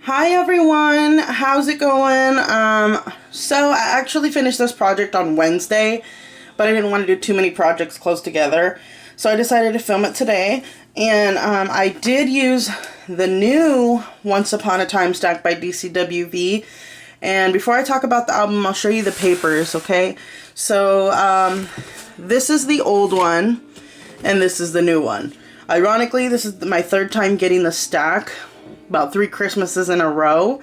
Hi everyone, how's it going? So I actually finished this project on Wednesday, but I didn't want to do too many projects close together, so I decided to film it today. And I did use the new Once Upon a Time stack by DCWV. And before I talk about the album, I'll show you the papers, okay? So this is the old one, and this is the new one. Ironically, this is my third time getting the stack. About 3 Christmases in a row.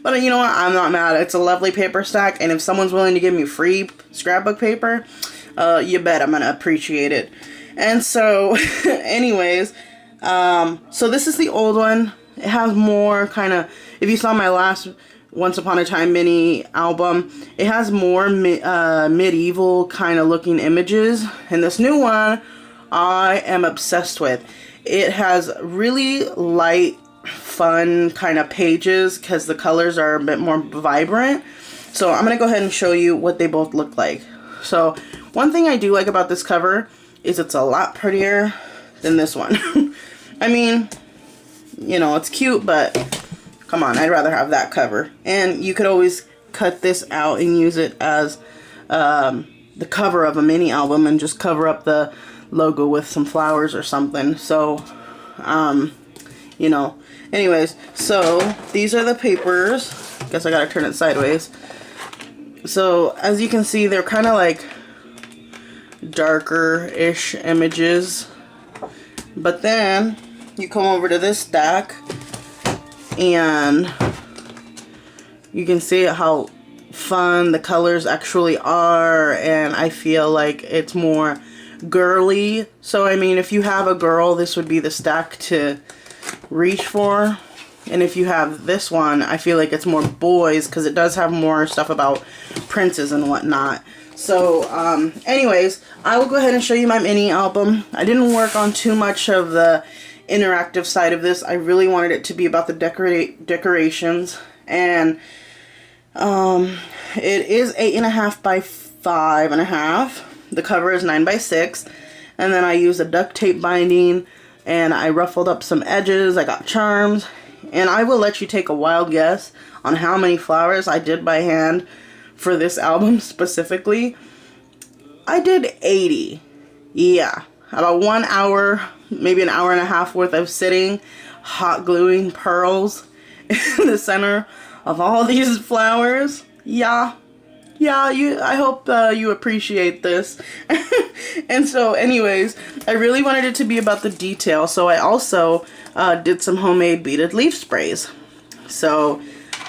But you know what? I'm not mad. It's a lovely paper stack, and if someone's willing to give me free scrapbook paper, you bet I'm gonna appreciate it. And so, anyways, so this is the old one. It has more kind of, if you saw my last Once Upon a Time mini album, it has more medieval kind of looking images, and this new one I am obsessed with. It has really light, fun kind of pages because the colors are a bit more vibrant. So I'm going to go ahead and show you what they both look like. So one thing I do like about this cover is it's a lot prettier than this one. I mean, you know, it's cute, but come on, I'd rather have that cover. And you could always cut this out and use it as the cover of a mini album and just cover up the logo with some flowers or something. So you know, anyways, so these are the papers. Guess I gotta turn it sideways. So as you can see, they're kind of like darker-ish images, but then you come over to this stack and you can see how fun the colors actually are, and I feel like it's more girly. So I mean, if you have a girl, this would be the stack to reach for. And if you have this one, I feel like it's more boys because it does have more stuff about princes and whatnot. So anyways, I will go ahead and show you my mini album. I didn't work on too much of the interactive side of this. I really wanted it to be about the decorations, and it is 8.5 by 5.5. The cover is 9 by 6, and then I used a duct tape binding, and I ruffled up some edges. I got charms, and I will let you take a wild guess on how many flowers I did by hand for this album specifically. I did 80. Yeah, about 1 hour, maybe an hour and a half worth of sitting, hot gluing pearls in the center of all these flowers. Yeah, I hope you appreciate this. And so anyways, I really wanted it to be about the detail, so I also did some homemade beaded leaf sprays. So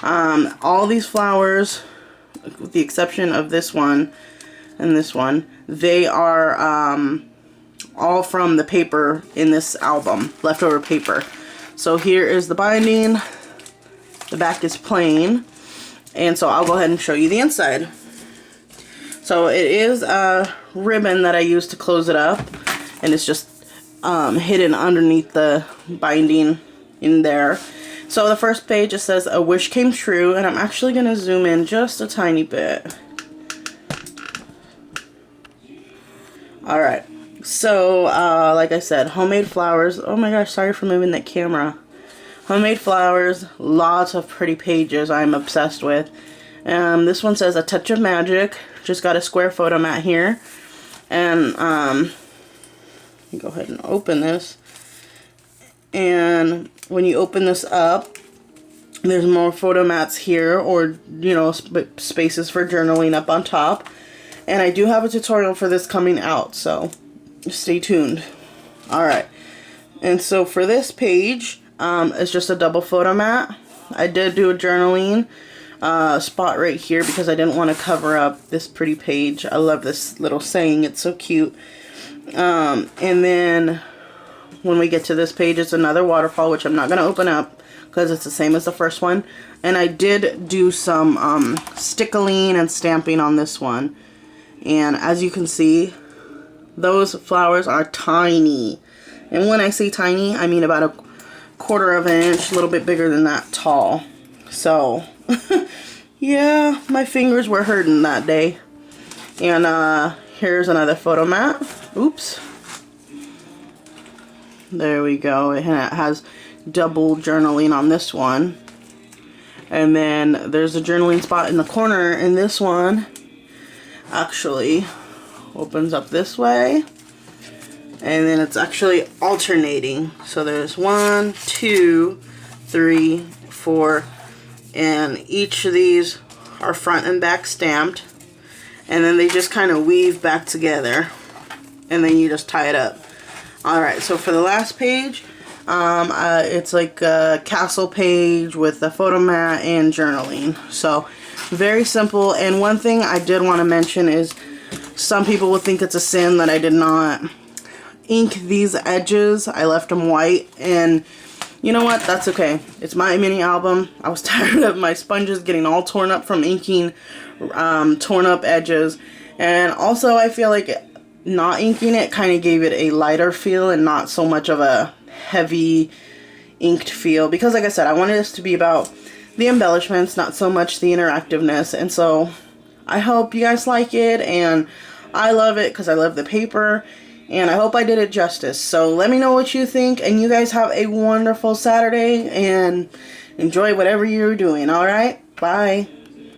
all these flowers, with the exception of this one and this one, they are all from the paper in this album, leftover paper. So here is the binding. The back is plain, and so I'll go ahead and show you the inside. So it is a ribbon that I used to close it up, and it's just hidden underneath the binding in there. So the first page, it says "A wish came true," and I'm actually going to zoom in just a tiny bit. Alright, so like I said, homemade flowers. Oh my gosh, sorry for moving that camera. Homemade flowers, lots of pretty pages I'm obsessed with. This one says "A touch of magic." Just got a square photo mat here, and go ahead and open this. And when you open this up, there's more photo mats here, or you know, spaces for journaling up on top. And I do have a tutorial for this coming out, so stay tuned. Alright, and so for this page, it's just a double photo mat. I did do a journaling spot right here because I didn't want to cover up this pretty page. I love this little saying, it's so cute. And then when we get to this page, it's another waterfall, which I'm not going to open up because it's the same as the first one. And I did do some stickling and stamping on this one, and as you can see, those flowers are tiny. And when I say tiny, I mean about 1/4 of an inch, a little bit bigger than that tall. So yeah, my fingers were hurting that day. And here's another photo mat. Oops. There we go. It has double journaling on this one. And then there's a journaling spot in the corner, and this one actually opens up this way. And then it's actually alternating. So there's 1, 2, 3, 4, and each of these are front and back stamped. And then they just kind of weave back together. And then you just tie it up. Alright, so for the last page, it's like a castle page with a photo mat and journaling. So very simple. And one thing I did want to mention is some people would think it's a sin that I did not ink these edges. I left them white, and you know what, that's okay. It's my mini album. I was tired of my sponges getting all torn up from inking torn up edges, and also I feel like not inking it kind of gave it a lighter feel and not so much of a heavy inked feel, because like I said, I wanted this to be about the embellishments, not so much the interactiveness. And so I hope you guys like it, and I love it because I love the paper, and I hope I did it justice. So let me know what you think, and you guys have a wonderful Saturday and enjoy whatever you're doing. Alright, bye.